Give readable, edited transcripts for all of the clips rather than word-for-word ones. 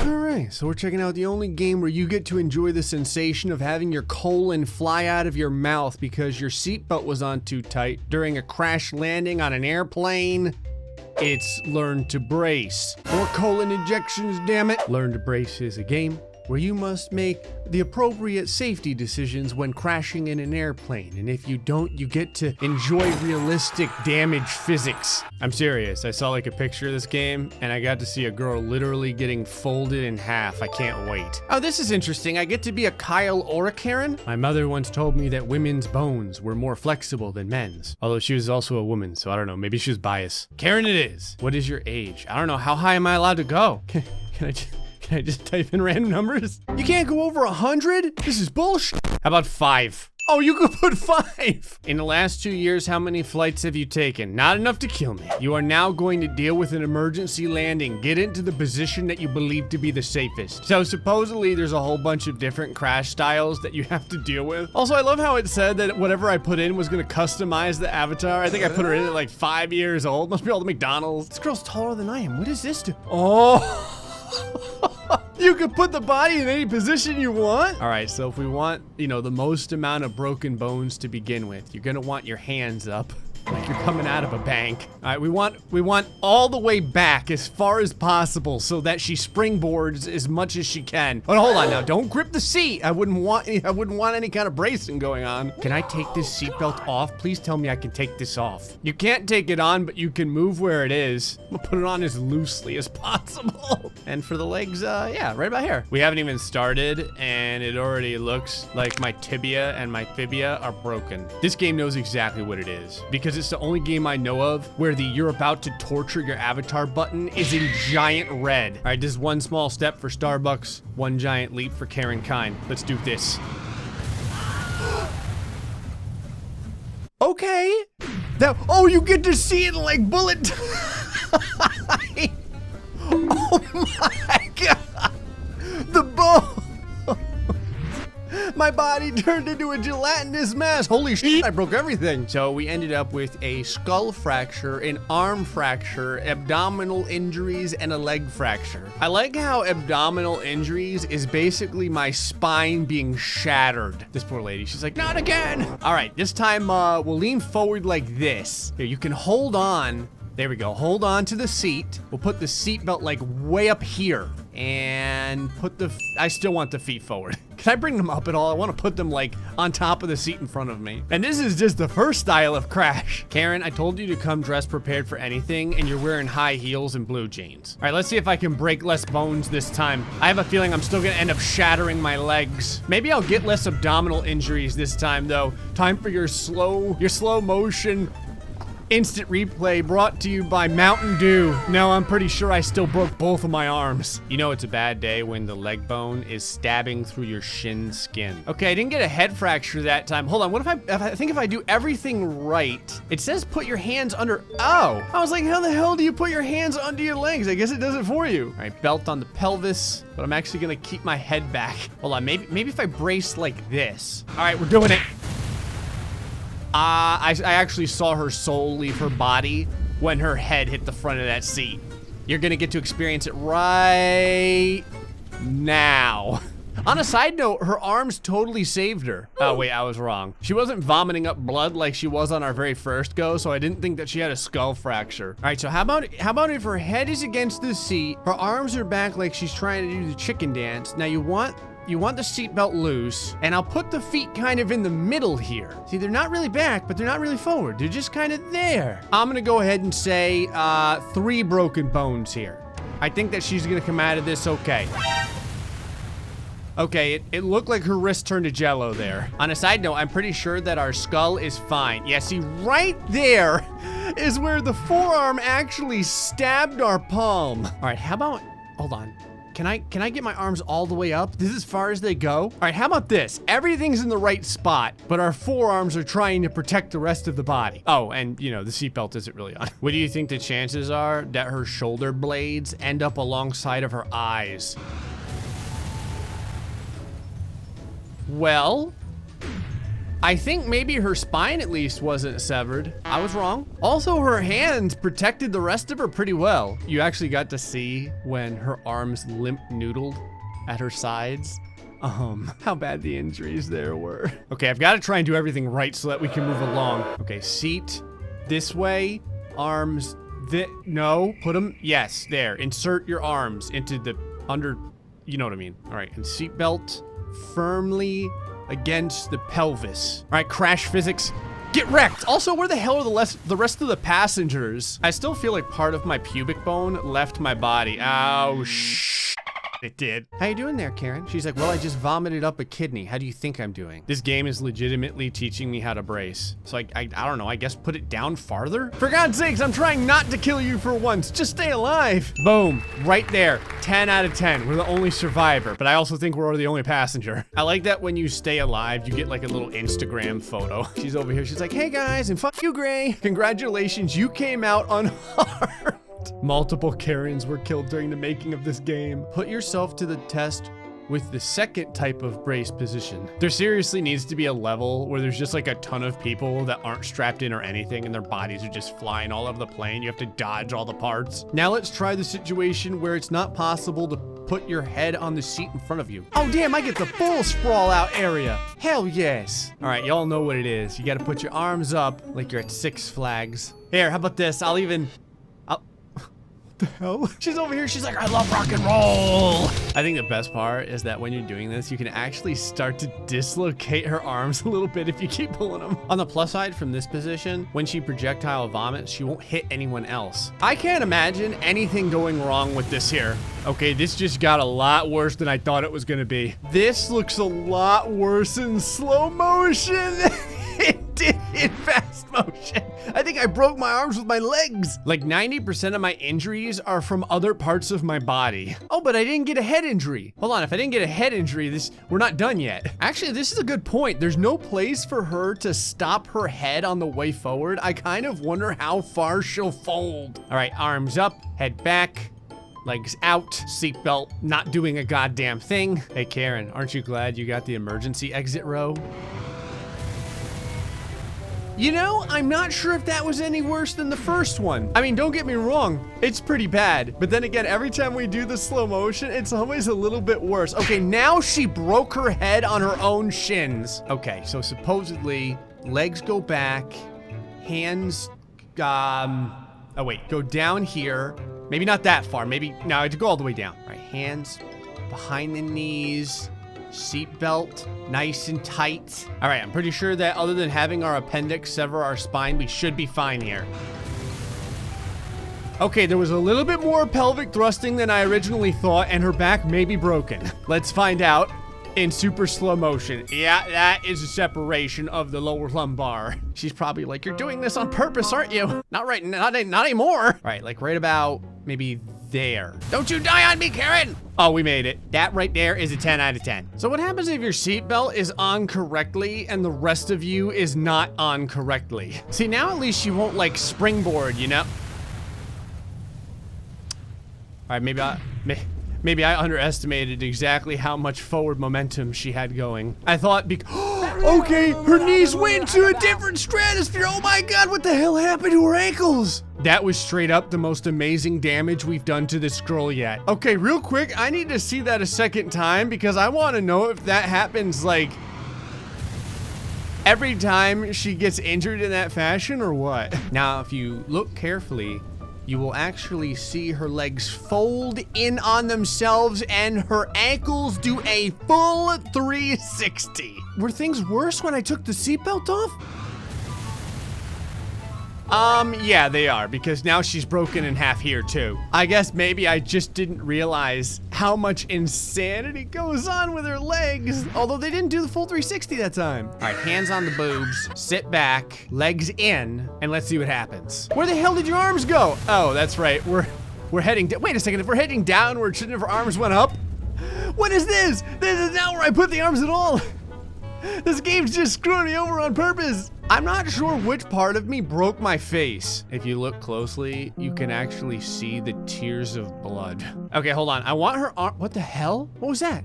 Alright, so we're checking out the only game where you get to enjoy the sensation of having your colon fly out of your mouth because your seatbelt was on too tight during a crash landing on an airplane. It's Learn to Brace. More colon injections, damn it. Learn to Brace is a game where you must make the appropriate safety decisions when crashing in an airplane. And if you don't, you get to enjoy realistic damage physics. I'm serious. I saw like a picture of this game and I got to see a girl literally getting folded in half. I can't wait. Oh, this is interesting. I get to be a Kyle or a Karen. My mother once told me that women's bones were more flexible than men's. Although she was also a woman, so I don't know. Maybe she was biased. Karen it is. What is your age? I don't know. How high am I allowed to go? Can I just type in random numbers? You can't go over 100? This is bullshit. How about 5? Oh, you could put 5. In the last 2 years, how many flights have you taken? Not enough to kill me. You are now going to deal with an emergency landing. Get into the position that you believe to be the safest. So supposedly there's a whole bunch of different crash styles that you have to deal with. Also, I love how it said that whatever I put in was gonna customize the avatar. I think I put her in at like 5 years old. Must be all the McDonald's. This girl's taller than I am. What does this do? Oh. You can put the body in any position you want? All right, so if we want, you know, the most amount of broken bones to begin with, you're gonna want your hands up like you're coming out of a bank. All right, we want all the way back as far as possible so that she springboards as much as she can. But hold on now, don't grip the seat. I wouldn't want any kind of bracing going on. Can I take this seatbelt off? Please tell me I can take this off. You can't take it on, but you can move where it is. I'm gonna put it on as loosely as possible. And for the legs, yeah, right about here. We haven't even started and it already looks like my tibia and my fibia are broken. This game knows exactly what it is because it's the only game I know of where the you're about to torture your avatar button is in giant red. All right, this is one small step for Starbucks, one giant leap for Karen Kine. Let's do this. Okay. Oh, you get to see it like bullet time. Oh my God. The bone. My body turned into a gelatinous mass. Holy shit, I broke everything. So we ended up with a skull fracture, an arm fracture, abdominal injuries, and a leg fracture. I like how abdominal injuries is basically my spine being shattered. This poor lady, she's like, not again. All right, this time we'll lean forward like this. Here, you can hold on. There we go, hold on to the seat. We'll put the seatbelt like way up here and put I still want the feet forward. Can I bring them up at all? I want to put them like on top of the seat in front of me. And this is just the first style of crash. Karen, I told you to come dressed prepared for anything and you're wearing high heels and blue jeans. All right, let's see if I can break less bones this time. I have a feeling I'm still gonna end up shattering my legs. Maybe I'll get less abdominal injuries this time though. Time for your slow motion instant replay brought to you by Mountain Dew. No, I'm pretty sure I still broke both of my arms. You know it's a bad day when the leg bone is stabbing through your shin skin. Okay, I didn't get a head fracture that time. Hold on, what if I do everything right? It says put your hands under, oh. I was like, how the hell do you put your hands under your legs? I guess it does it for you. All right, belt on the pelvis, but I'm actually gonna keep my head back. Hold on, maybe if I brace like this. All right, we're doing it. I actually saw her soul leave her body when her head hit the front of that seat. You're gonna get to experience it right now. On a side note, her arms totally saved her. Oh wait, I was wrong. She wasn't vomiting up blood like she was on our very first go, so I didn't think that she had a skull fracture. All right, so how about if her head is against the seat, her arms are back like she's trying to do the chicken dance. Now you want the seatbelt loose, and I'll put the feet kind of in the middle here. See, they're not really back, but they're not really forward. They're just kind of there. I'm gonna go ahead and say 3 broken bones here. I think that she's gonna come out of this okay. Okay, it looked like her wrist turned to jello there. On a side note, I'm pretty sure that our skull is fine. Yeah, see, right there is where the forearm actually stabbed our palm. All right, how about, hold on. Can I get my arms all the way up? This is as far as they go? All right, how about this? Everything's in the right spot, but our forearms are trying to protect the rest of the body. Oh, and you know, the seatbelt isn't really on. What do you think the chances are that her shoulder blades end up alongside of her eyes? Well, I think maybe her spine at least wasn't severed. I was wrong. Also, her hands protected the rest of her pretty well. You actually got to see when her arms limp noodled at her sides. How bad the injuries there were. Okay, I've got to try and do everything right so that we can move along. Okay, seat this way, arms no, put them, yes, there. Insert your arms into the under, you know what I mean. All right, and seatbelt firmly against the pelvis. All right, crash physics, get wrecked. Also, where the hell are the rest of the passengers? I still feel like part of my pubic bone left my body. Oh, it did. How you doing there, Karen? She's like, well, I just vomited up a kidney. How do you think I'm doing? This game is legitimately teaching me how to brace. So I don't know, I guess put it down farther? For God's sakes, I'm trying not to kill you for once. Just stay alive. Boom, right there. 10 out of 10. We're the only survivor, but I also think we're the only passenger. I like that when you stay alive, you get like a little Instagram photo. She's over here, she's like, hey guys, and fuck you, Gray. Congratulations, you came out unharmed. Multiple Karens were killed during the making of this game. Put yourself to the test with the second type of brace position. There seriously needs to be a level where there's just like a ton of people that aren't strapped in or anything and their bodies are just flying all over the plane. You have to dodge all the parts. Now let's try the situation where it's not possible to put your head on the seat in front of you. Oh damn, I get the full sprawl out area. Hell yes. All right, y'all know what it is. You gotta put your arms up like you're at Six Flags. Here, how about this? The hell? She's over here, she's like, I love rock and roll. I think the best part is that when you're doing this, you can actually start to dislocate her arms a little bit if you keep pulling them. On the plus side, from this position, when she projectile vomits, she won't hit anyone else. I can't imagine anything going wrong with this here. Okay, this just got a lot worse than I thought it was gonna be. This looks a lot worse in slow motion. It did in fast motion. I think I broke my arms with my legs. Like 90% of my injuries are from other parts of my body. Oh, but I didn't get a head injury. Hold on, if I didn't get a head injury, we're not done yet. Actually, this is a good point. There's no place for her to stop her head on the way forward. I kind of wonder how far she'll fold. All right, arms up, head back. Legs out, seatbelt not doing a goddamn thing. Hey Karen, aren't you glad you got the emergency exit row? You know, I'm not sure if that was any worse than the first one. I mean, don't get me wrong, it's pretty bad. But then again, every time we do the slow motion, it's always a little bit worse. Okay, now she broke her head on her own shins. Okay, so supposedly, legs go back, hands, oh wait, go down here. Maybe not that far, maybe, no, I have to go all the way down. All right, hands behind the knees, seatbelt nice and tight. All right, I'm pretty sure that other than having our appendix sever our spine, we should be fine here. Okay, there was a little bit more pelvic thrusting than I originally thought, and her back may be broken. Let's find out in super slow motion. Yeah, that is a separation of the lower lumbar. She's probably like, you're doing this on purpose, aren't you? Not right, not anymore. All right, like right about maybe there. Don't you die on me, Karen! Oh, we made it. That right there is a 10 out of 10. So what happens if your seatbelt is on correctly and the rest of you is not on correctly? See, now at least she won't like springboard, you know? All right, maybe I underestimated exactly how much forward momentum she had going. I thought, okay, her knees went to a different stratosphere. Oh my God, what the hell happened to her ankles? That was straight up the most amazing damage we've done to this girl yet. Okay, real quick, I need to see that a second time because I want to know if that happens like every time she gets injured in that fashion or what. Now, if you look carefully, you will actually see her legs fold in on themselves and her ankles do a full 360. Were things worse when I took the seatbelt off? Yeah, they are, because now she's broken in half here too. I guess maybe I just didn't realize how much insanity goes on with her legs, although they didn't do the full 360 that time. All right, hands on the boobs, sit back, legs in, and let's see what happens. Where the hell did your arms go? Oh, that's right, we're heading, wait a second, if we're heading downward, shouldn't have our arms went up? What is this? This is not where I put the arms at all. This game's just screwing me over on purpose. I'm not sure which part of me broke my face. If you look closely, you can actually see the tears of blood. Okay, hold on. I want her arm. What the hell? What was that?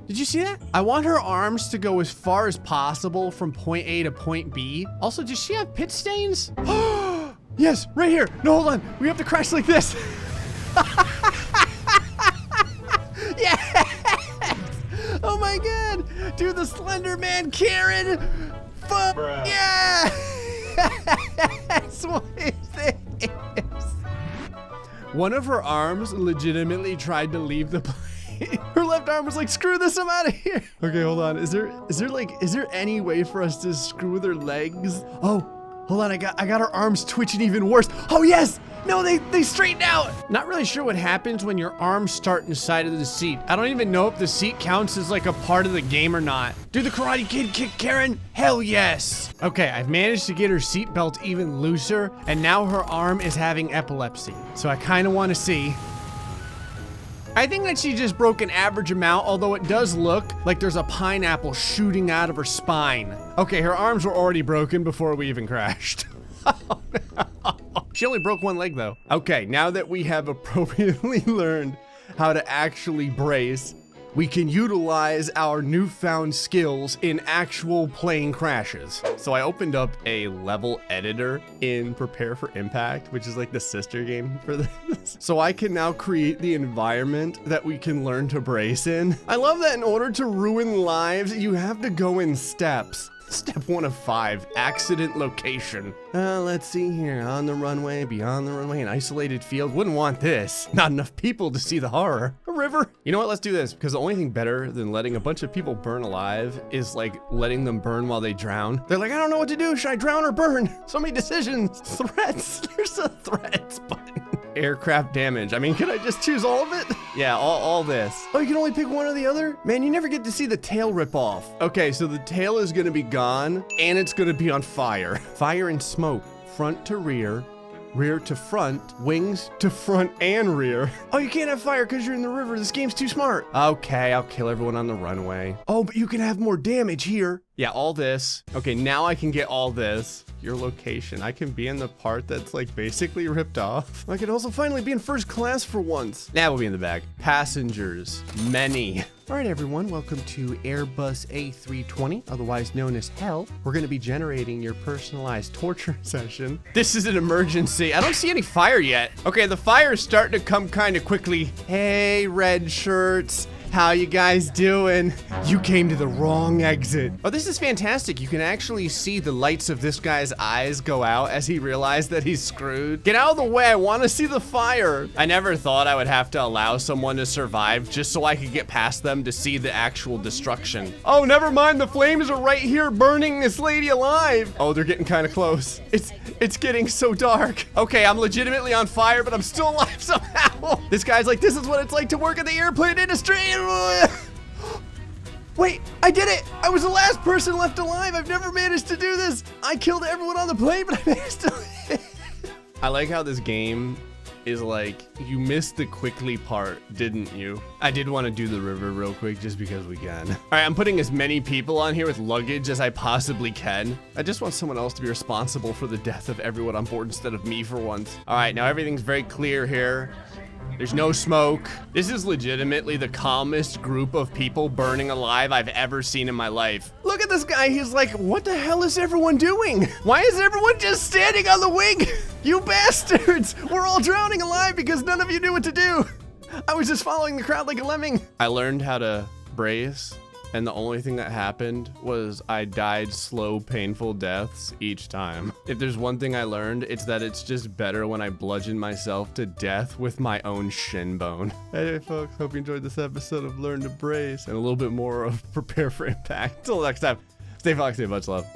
Did you see that? I want her arms to go as far as possible from point A to point B. Also, does she have pit stains? Yes, right here. No, hold on. We have to crash like this. Yes! Oh my God. Do the Slender Man Karen. Fuck. Yeah. What is this? One of her arms legitimately tried to leave the plane. Her left arm was like, screw this, I'm out of here. Okay, hold on. Is there any way for us to screw with her legs? Oh, hold on. I got her arms twitching even worse. Oh yes. No, they straightened out. Not really sure what happens when your arms start inside of the seat. I don't even know if the seat counts as like a part of the game or not. Do the Karate Kid kick Karen? Hell yes. Okay, I've managed to get her seatbelt even looser, and now her arm is having epilepsy. So I kind of want to see. I think that she just broke an average amount, although it does look like there's a pineapple shooting out of her spine. Okay, her arms were already broken before we even crashed. Oh, no. She only broke one leg though. Okay, now that we have appropriately learned how to actually brace, we can utilize our newfound skills in actual plane crashes. So I opened up a level editor in Prepare for Impact, which is like the sister game for this. So I can now create the environment that we can learn to brace in. I love that in order to ruin lives, you have to go in steps. Step 1 of 5, accident location. Let's see here, on the runway, beyond the runway, an isolated field. Wouldn't want this. Not enough people to see the horror. A river. You know what, let's do this, because the only thing better than letting a bunch of people burn alive is like letting them burn while they drown. They're like, I don't know what to do. Should I drown or burn? So many decisions. Threats. There's a threats button. Aircraft damage. I mean, can I just choose all of it? Yeah, all this. Oh, you can only pick one or the other? Man, you never get to see the tail rip off. Okay, so the tail is gonna be gone and it's gonna be on fire. Fire and smoke, front to rear, rear to front, wings to front and rear. Oh, you can't have fire because you're in the river. This game's too smart. Okay, I'll kill everyone on the runway. Oh, but you can have more damage here. Yeah, all this. Okay, now I can get all this. Your location. I can be in the part that's like basically ripped off. I could also finally be in first class for once. Now we'll be in the back. Passengers, many. All right, everyone, welcome to Airbus A320, otherwise known as Hell. We're gonna be generating your personalized torture session. This is an emergency. I don't see any fire yet. Okay, the fire is starting to come kind of quickly. Hey, red shirts. How you guys doing? You came to the wrong exit. Oh, this is fantastic. You can actually see the lights of this guy's eyes go out as he realized that he's screwed. Get out of the way, I want to see the fire. I never thought I would have to allow someone to survive just so I could get past them to see the actual destruction. Oh, never mind, the flames are right here burning this lady alive. Oh, they're getting kind of close. It's getting so dark. Okay, I'm legitimately on fire, but I'm still alive somehow. This guy's like, this is what it's like to work in the airplane industry. Wait, I did it! I was the last person left alive. I've never managed to do this. I killed everyone on the plane, but I managed to live. I like how this game is like, you missed the quickly part, didn't you? I did want to do the river real quick just because we can. All right, I'm putting as many people on here with luggage as I possibly can. I just want someone else to be responsible for the death of everyone on board instead of me for once. All right, now everything's very clear here. There's no smoke. This is legitimately the calmest group of people burning alive I've ever seen in my life. Look at this guy. He's like, what the hell is everyone doing? Why is everyone just standing on the wing? You bastards. We're all drowning alive because none of you knew what to do. I was just following the crowd like a lemming. I learned how to brace, and the only thing that happened was I died slow, painful deaths each time. If there's one thing I learned, it's that it's just better when I bludgeon myself to death with my own shin bone. Hey folks, hope you enjoyed this episode of Learn to Brace and a little bit more of Prepare for Impact. Until next time, stay foxy and much love.